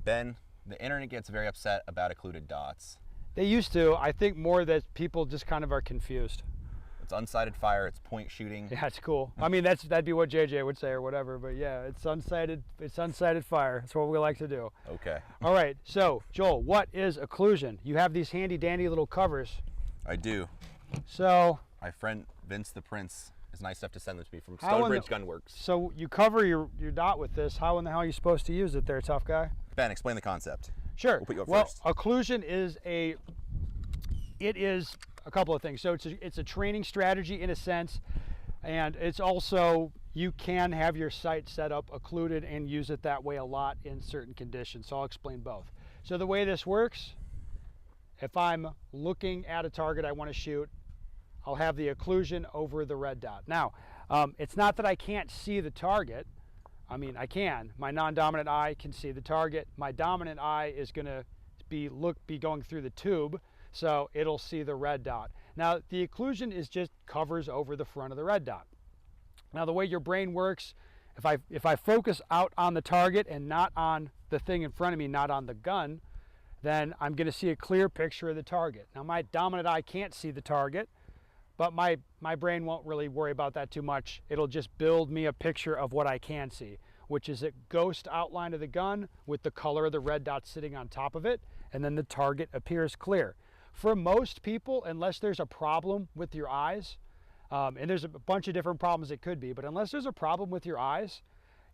Ben, the internet gets very upset about occluded dots. They used to. I think more that people just kind of are confused. It's unsighted fire, it's point shooting. Yeah, it's cool. I mean, that'd be what JJ would say or whatever, but yeah, it's unsighted fire. That's what we like to do. Okay. All right, so Joel, what is occlusion? You have these handy dandy little covers. I do. So my friend Vince the Prince is nice enough to send them to me from Stonebridge Gunworks. So you cover your dot with this. How in the hell are you supposed to use it there, tough guy? Ben, explain the concept. Sure. We'll put you up first. Occlusion is a couple of things. So it's a training strategy in a sense, and it's also, you can have your sight set up occluded and use it that way a lot in certain conditions. So I'll explain both. So the way this works, if I'm looking at a target I want to shoot, I'll have the occlusion over the red dot. Now, it's not that I can't see the target. I mean, I can. My non-dominant eye can see the target. My dominant eye is going to be going through the tube, so it'll see the red dot. Now, the occlusion is just covers over the front of the red dot. Now, the way your brain works, if I focus out on the target and not on the thing in front of me, not on the gun, then I'm going to see a clear picture of the target. Now, my dominant eye can't see the target, but my brain won't really worry about that too much. It'll just build me a picture of what I can see, which is a ghost outline of the gun with the color of the red dot sitting on top of it, and then the target appears clear. For most people, unless there's a problem with your eyes, and there's a bunch of different problems it could be, but unless there's a problem with your eyes,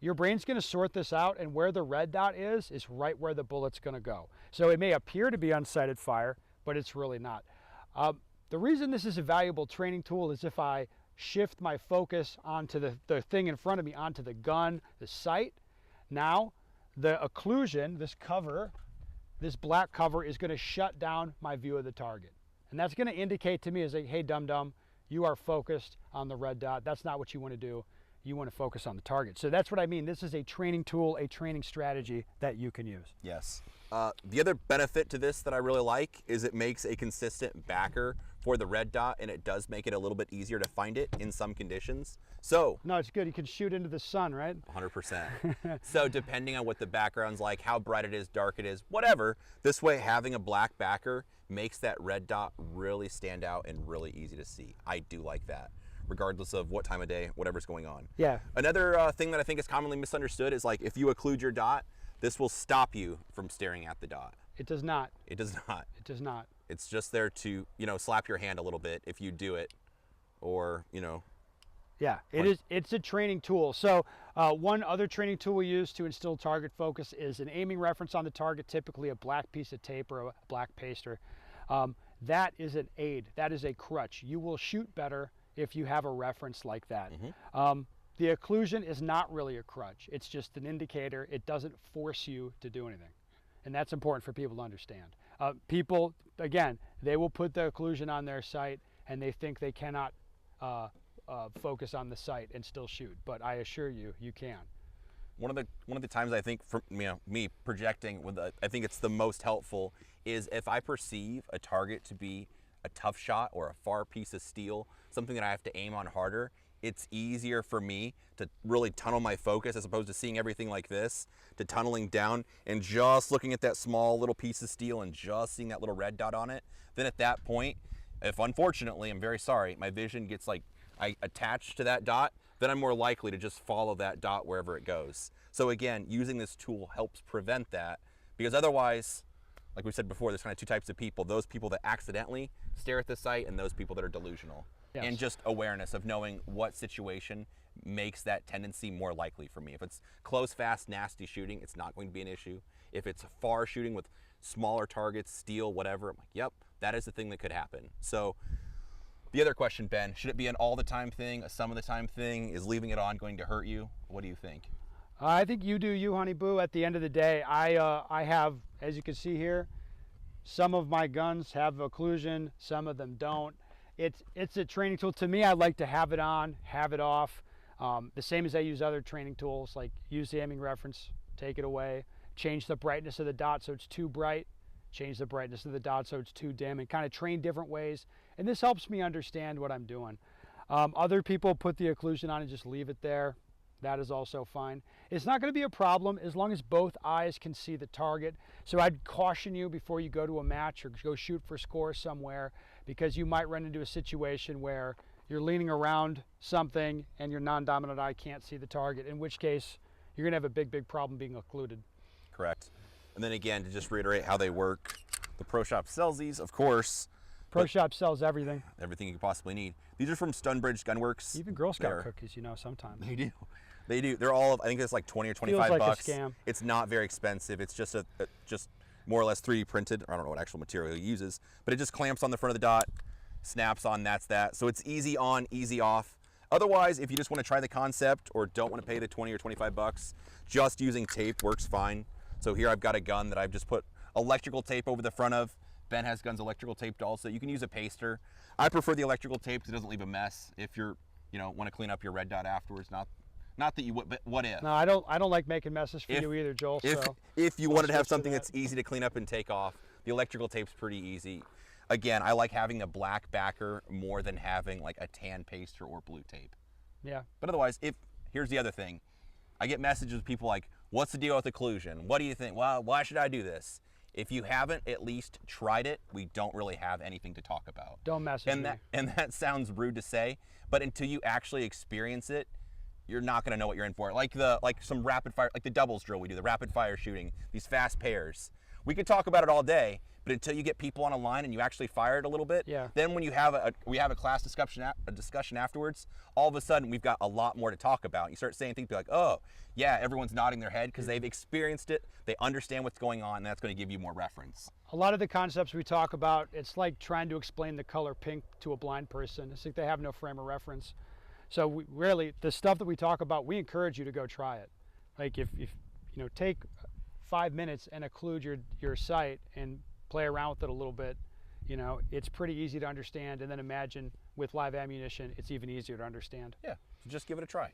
your brain's going to sort this out, and where the red dot is right where the bullet's going to go. So it may appear to be unsighted fire, but it's really not. The reason this is a valuable training tool is if I shift my focus onto the thing in front of me, onto the gun, the sight, now the occlusion, this cover, this black cover is going to shut down my view of the target. And that's going to indicate to me as like, hey, dum-dum, you are focused on the red dot. That's not what you want to do. You want to focus on the target. So that's what I mean. This is a training tool, a training strategy that you can use. Yes. The other benefit to this that I really like is it makes a consistent backer for the red dot, and it does make it a little bit easier to find it in some conditions. So no, it's good. You can shoot into the sun, right? 100%. So depending on what the background's like, how bright it is, dark it is, whatever, this way having a black backer makes that red dot really stand out and really easy to see. I do like that, regardless of what time of day, whatever's going on. Yeah. Another thing that I think is commonly misunderstood is like if you occlude your dot, this will stop you from staring at the dot. It does not. It does not. It does not. It's just there to, slap your hand a little bit if you do it, or, Yeah, it's a training tool. So one other training tool we use to instill target focus is an aiming reference on the target, typically a black piece of tape or a black paster. That is an aid. That is a crutch. You will shoot better if you have a reference like that. Mm-hmm. The occlusion is not really a crutch. It's just an indicator. It doesn't force you to do anything. And that's important for people to understand. People, again, they will put the occlusion on their sight and they think they cannot focus on the sight and still shoot. But I assure you, you can. One of the times I think, for me projecting, I think it's the most helpful is if I perceive a target to be a tough shot or a far piece of steel, something that I have to aim on harder, it's easier for me to really tunnel my focus as opposed to seeing everything like this, to tunneling down and just looking at that small little piece of steel and just seeing that little red dot on it. Then at that point, if unfortunately, I'm very sorry, my vision gets I attach to that dot, then I'm more likely to just follow that dot wherever it goes. So again, using this tool helps prevent that, because otherwise, like we said before, there's kind of two types of people: those people that accidentally stare at the sight and those people that are delusional. Yes. And just awareness of knowing what situation makes that tendency more likely for me. If it's close, fast, nasty shooting, it's not going to be an issue. If it's far shooting with smaller targets, steel, whatever, I'm like, yep, that is the thing that could happen. So the other question, Ben, should it be an all the time thing, a some of the time thing? Is leaving it on going to hurt you? What do you think? I think you do you, honey boo. At the end of the day, I have, as you can see here, some of my guns have occlusion, some of them don't. It's a training tool. To me, I like to have it on, have it off. The same as I use other training tools, like use the aiming reference, take it away, change the brightness of the dot so it's too bright, change the brightness of the dot so it's too dim, and kind of train different ways. And this helps me understand what I'm doing. Other people put the occlusion on and just leave it there. that is also fine. It's not going to be a problem as long as both eyes can see the target. So I'd caution you before you go to a match or go shoot for score somewhere, because you might run into a situation where you're leaning around something and your non-dominant eye can't see the target, in which case you're going to have a big problem being occluded. Correct. And then again, to just reiterate how they work, the Pro Shop sells these, of course. Pro Shop sells everything. Everything you could possibly need. These are from Stunbridge Gunworks. Even Girl Scout cookies, you know, sometimes. They do. They do. They're all, I think it's like 20 or 25 Feels like bucks. a scam. It's not very expensive. It's just just more or less 3D printed. I don't know what actual material he uses, but it just clamps on the front of the dot, snaps on, that's that. So it's easy on, easy off. Otherwise, if you just want to try the concept or don't want to pay the 20 or 25 bucks, just using tape works fine. So here I've got a gun that I've just put electrical tape over the front of. Ben has guns electrical taped also. You can use a paster. I prefer the electrical tape because it doesn't leave a mess if you're, you know, want to clean up your red dot afterwards. Not that you would, but what if? No, I don't like making messes for you either, Joel. If you wanted to have something that's easy to clean up and take off, the electrical tape's pretty easy. Again, I like having a black backer more than having like a tan paster or blue tape. Yeah. But otherwise, here's the other thing. I get messages with people like, what's the deal with occlusion? What do you think? Well, why should I do this? If you haven't at least tried it, we don't really have anything to talk about. Don't message me. And that sounds rude to say, but until you actually experience it, you're not gonna know what you're in for. Like some rapid fire, like the doubles drill we do, the rapid fire shooting, these fast pairs. We could talk about it all day, but until you get people on a line and you actually fire it a little bit, then when we have a class discussion afterwards, all of a sudden we've got a lot more to talk about. You start saying things like, oh, yeah, everyone's nodding their head because they've experienced it, they understand what's going on, and that's going to give you more reference. A lot of the concepts we talk about, it's like trying to explain the color pink to a blind person. It's like they have no frame of reference. So really, the stuff that we talk about, we encourage you to go try it. Like if you know, take 5 minutes and occlude your sight and play around with it a little bit, you know, it's pretty easy to understand. And then imagine with live ammunition, it's even easier to understand. Yeah, so just give it a try.